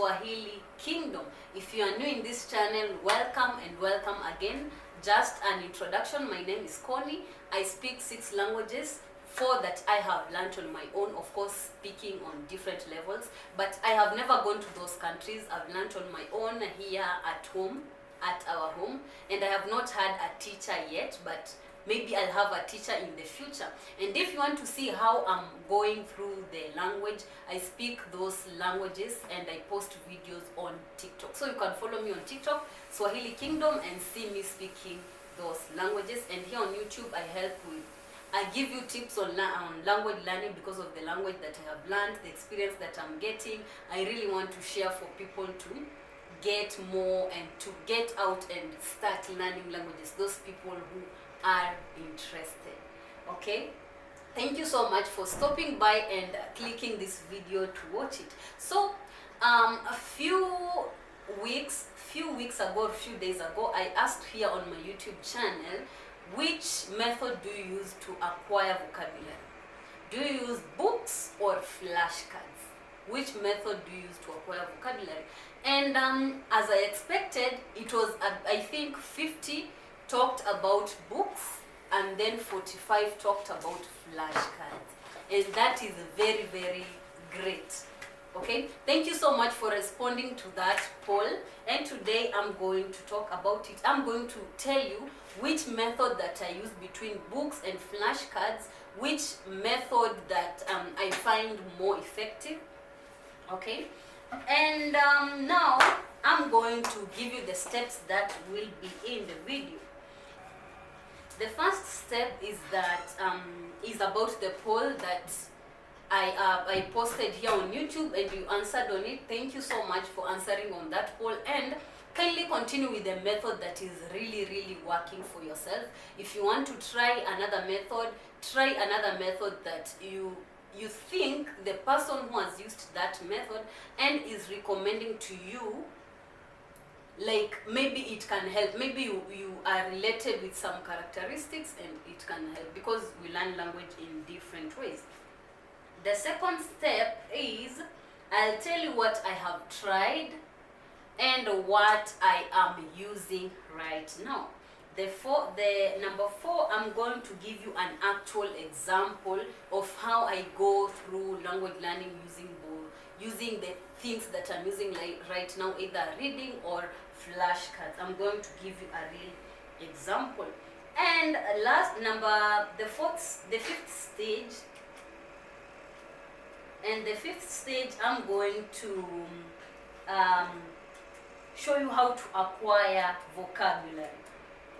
Swahili Kingdom. If you are new in this channel, welcome and welcome again. Just an introduction, my name is Connie. I speak 6 languages, 4 that I have learned on my own, of course speaking on different levels, but I have never gone to those countries. I've learned on my own here at home, at our home, and I have not had a teacher yet, but maybe I'll have a teacher in the future. And if you want to see how I'm going through the language, I speak those languages and I post videos on TikTok. So you can follow me on TikTok, Swahili Kingdom, and see me speaking those languages. And here on YouTube, I give you tips on language learning because of the language that I have learned, the experience that I'm getting. I really want to share for people to get more and to get out and start learning languages, those people who are interested. Okay, thank you so much for stopping by and clicking this video to watch it. So a few days ago, I asked here on my YouTube channel, which method do you use to acquire vocabulary? Do you use books or flashcards? Which method do you use to acquire vocabulary? And as I expected, it was I think 50 talked about books and then 45 talked about flashcards, and that is very, very great. Okay, thank you so much for responding to that poll, and today I'm going to talk about it. I'm going to tell you which method that I use between books and flashcards, which method that I find more effective. Okay, and now I'm going to give you the steps that will be in the video. The first step is that is about the poll that I posted here on YouTube, and you answered on it. Thank you so much for answering on that poll, and kindly continue with the method that is really, really working for yourself. If you want to try another method that you think the person who has used that method and is recommending to you, like maybe it can help, maybe you are related with some characteristics and it can help, because we learn language in different ways. The second step is I'll tell you what I have tried and what I am using right now. The number 4, I'm going to give you an actual example of how I go through language learning using the things that I'm using right now, either reading or flashcards. I'm going to give you a real example. And the fifth stage, I'm going to show you how to acquire vocabulary.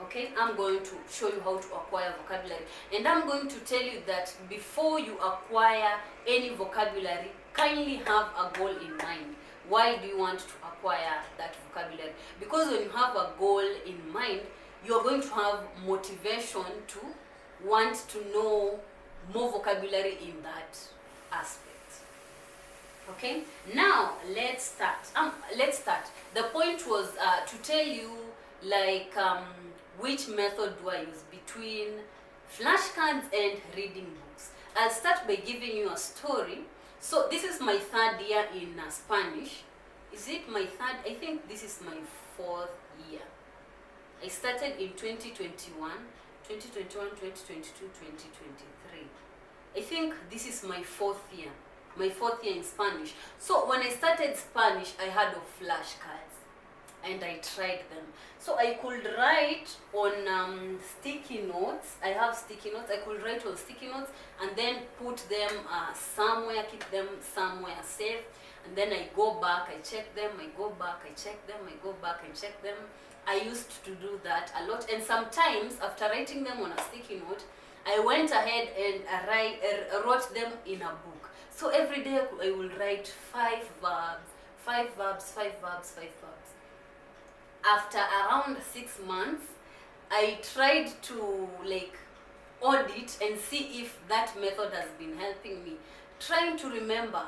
Okay, I'm going to show you how to acquire vocabulary, and I'm going to tell you that before you acquire any vocabulary, kindly have a goal in mind. Why do you want to acquire that vocabulary? Because when you have a goal in mind, you are going to have motivation to want to know more vocabulary in that aspect. Okay, now let's start. The point was to tell you, like, which method do I use between flashcards and reading books. I'll start by giving you a story. So this is my 3rd year in Spanish. Is it my 3rd? I think this is my 4th year. I started in 2021, 2022, 2023. I think this is my 4th year. My 4th year in Spanish. So when I started Spanish, I had of flashcards, and I tried them. So I could write on sticky notes. I have sticky notes. I could write on sticky notes and then put them somewhere, keep them somewhere safe. And then I go back, I check them, I go back, I check them, I go back and check them. I used to do that a lot. And sometimes after writing them on a sticky note, I went ahead and wrote them in a book. So every day I will write 5 verbs, 5 verbs, 5 verbs, 5 verbs. After around 6 months, I tried to audit and see if that method has been helping me. Trying to remember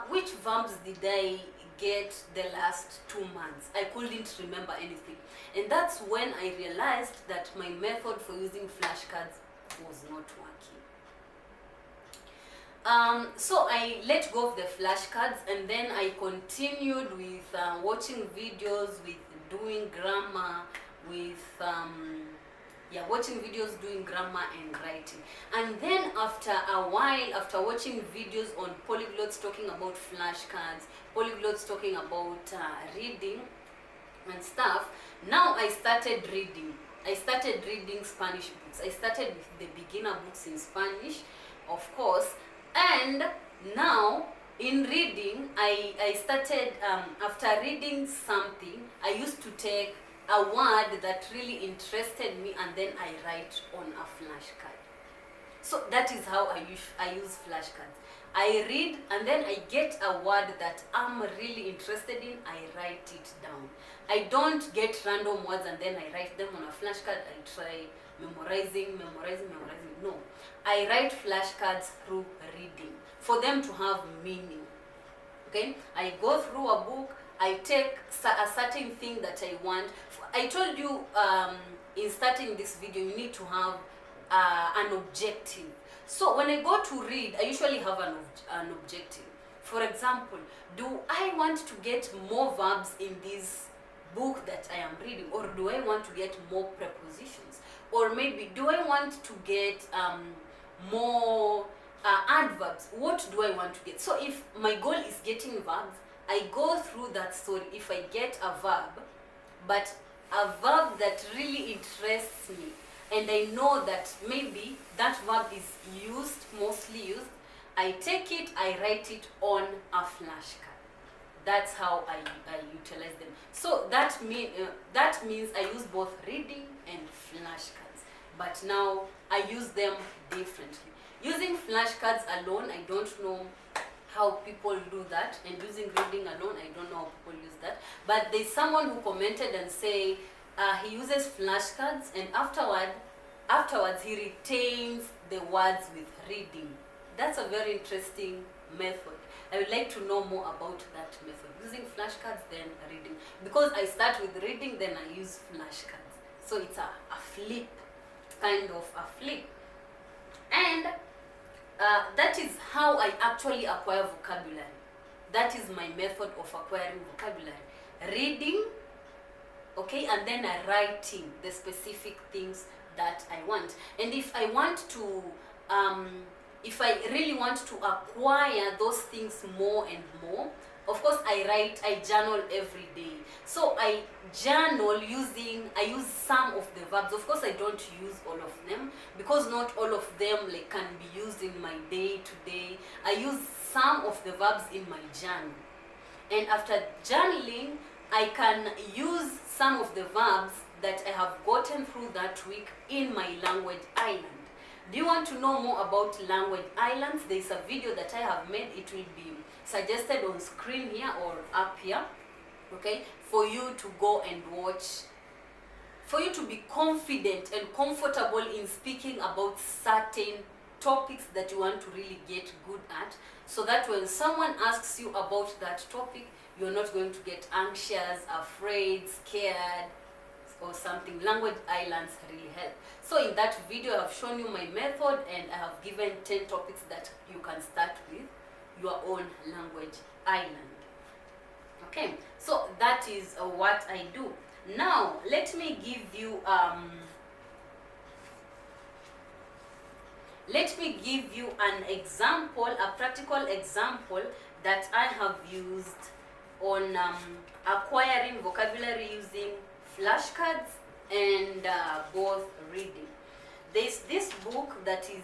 which verbs did I get the last 2 months. I couldn't remember anything. And that's when I realized that my method for using flashcards was not working. So I let go of the flashcards, and then I continued with watching videos, with doing grammar, with watching videos, doing grammar and writing. And then after a while, after watching videos on polyglots talking about flashcards, polyglots talking about reading and stuff, now I started reading. I started reading Spanish books. I started with the beginner books in Spanish, of course. And now in reading, I started, after reading something, I used to take a word that really interested me, and then I write on a flashcard. So that is how I use flashcards. I read, and then I get a word that I'm really interested in, I write it down. I don't get random words and then I write them on a flashcard. I try memorizing. No. I write flashcards through reading for them to have meaning. Okay? I go through a book, I take a certain thing that I want. I told you in starting this video, you need to have an objective. So when I go to read, I usually have an objective. For example, do I want to get more verbs in this book that I am reading, or do I want to get more prepositions, or maybe do I want to get more adverbs? What do I want to get? So if my goal is getting verbs, I go through that story. If I get a verb, but a verb that really interests me, and I know that maybe that verb is mostly used, I take it, I write it on a flashcard. That's how I utilize them. So that means I use both reading and flashcards. But now I use them differently. Using flashcards alone, I don't know how people do that, and using reading alone, I don't know how people use that. But there's someone who commented and say he uses flashcards, and afterwards he retains the words with reading. That's a very interesting method. I would like to know more about that method, using flashcards then reading. Because I start with reading, then I use flashcards. So it's a flip, kind of a flip. And that is how I actually acquire vocabulary. That is my method of acquiring vocabulary. Reading, okay, and then writing the specific things that I want. And if I want to, if I really want to acquire those things more and more, of course I journal every day. So I journal I use some of the verbs. Of course I don't use all of them, because not all of them can be used in my day to day. I use some of the verbs in my journal. And after journaling, I can use some of the verbs that I have gotten through that week in my language island. Do you want to know more about language islands? There's a video that I have made. It will be suggested on screen here or up here, okay, for you to go and watch, for you to be confident and comfortable in speaking about certain topics that you want to really get good at, so that when someone asks you about that topic, you're not going to get anxious, afraid, scared, or something. Language islands really help. So in that video, I've shown you my method, and I have given 10 topics that you can start with your own language island. Okay, so that is what I do. Now, let me give you an example, a practical example that I have used on acquiring vocabulary using flashcards and both reading. There's this book that is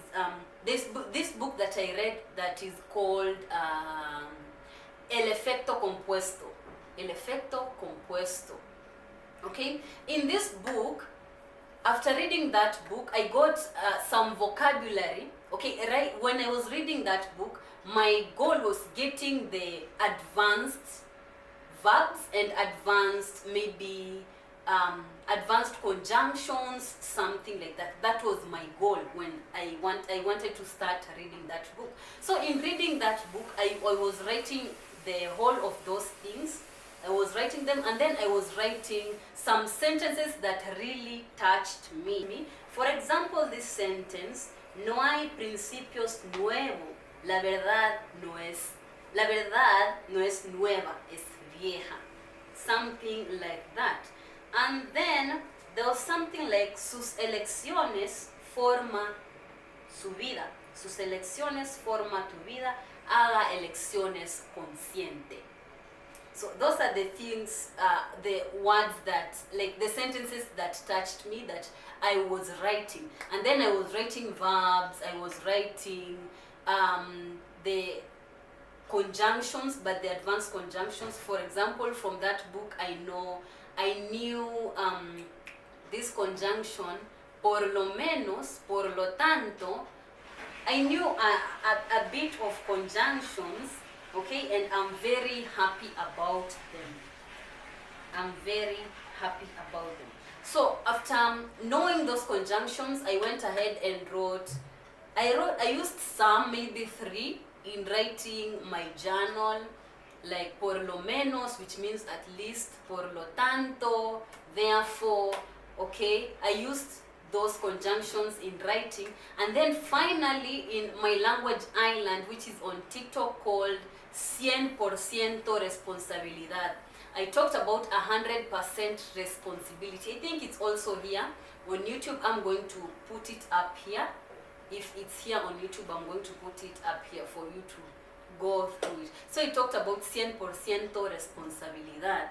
this book that I read that is called El Efecto Compuesto. El Efecto Compuesto. Okay, in this book, after reading that book, I got some vocabulary. Okay, right when I was reading that book, my goal was getting the advanced verbs and advanced, maybe advanced conjunctions, something like that. That was my goal when I wanted to start reading that book. So in reading that book, I was writing the whole of those things. I was writing them, and then I was writing some sentences that really touched me. For example, this sentence, no hay principios nuevos. La verdad no es nueva, es vieja. Something like that. And then there was something like sus elecciones forma su vida. Sus elecciones forma tu vida. Haga elecciones consciente. So those are the things, the words that, like the sentences that touched me, that I was writing. And then I was writing verbs, I was writing the conjunctions, but the advanced conjunctions. For example, from that book, I knew this conjunction, por lo menos, por lo tanto. I knew a bit of conjunctions, okay, and I'm very happy about them. I'm very happy about them. So after knowing those conjunctions, I went ahead and I used some, maybe 3, in writing my journal, like por lo menos, which means at least, por lo tanto, therefore, okay. I used those conjunctions in writing. And then finally, in my language island, which is on TikTok, called 100% responsabilidad, I talked about 100% responsibility. I think it's also here on YouTube. I'm going to put it up here. If it's here on YouTube, I'm going to put it up here for you to go through it. So it talked about 100% responsabilidad,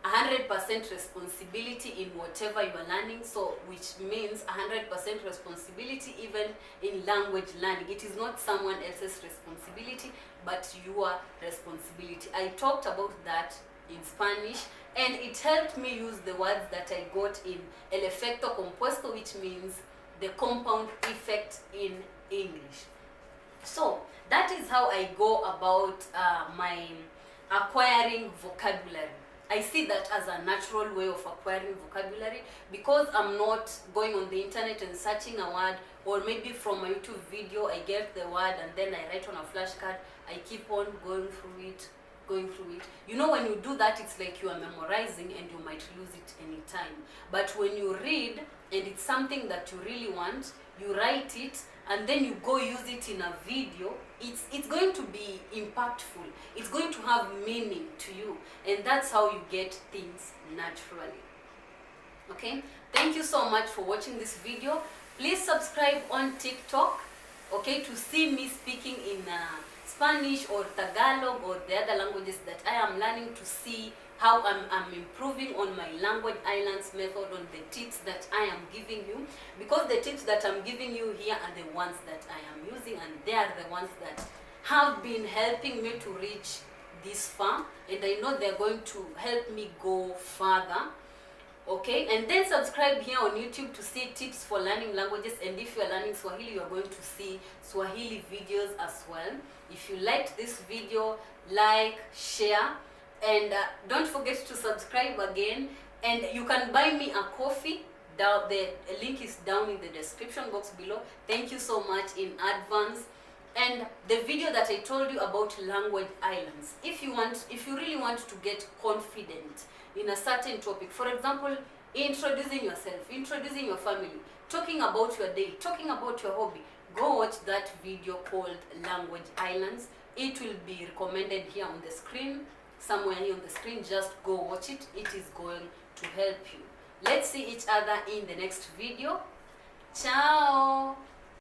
100% responsibility in whatever you are learning. So which means 100% responsibility even in language learning. It is not someone else's responsibility, but your responsibility. I talked about that in Spanish, and it helped me use the words that I got in el efecto compuesto, which means the compound effect in English. So that is how I go about my acquiring vocabulary. I see that as a natural way of acquiring vocabulary, because I'm not going on the internet and searching a word, or maybe from a YouTube video I get the word and then I write on a flashcard. I keep on going through it. You know, when you do that, it's like you are memorizing and you might lose it anytime. But when you read and it's something that you really want, you write it and then you go use it in a video, it's going to be impactful. It's going to have meaning to you, and that's how you get things naturally. Okay, thank you so much for watching this video. Please subscribe on TikTok, okay, to see me speaking in Spanish or Tagalog or the other languages that I am learning, to see how I'm improving on my language islands method, on the tips that I am giving you, because the tips that I'm giving you here are the ones that I am using, and they are the ones that have been helping me to reach this far, and I know they're going to help me go further. Okay, and then subscribe here on YouTube to see tips for learning languages, and if you are learning Swahili, you are going to see Swahili videos as well. If you liked this video, like, share, and don't forget to subscribe again. And you can buy me a coffee. The link is down in the description box below. Thank you so much in advance. And the video that I told you about language islands, if you really want to get confident in a certain topic, for example, introducing yourself, introducing your family, talking about your day, talking about your hobby, go watch that video called Language Islands. It will be recommended here on the screen, somewhere here on the screen. Just go watch it. It is going to help you. Let's see each other in the next video. Ciao.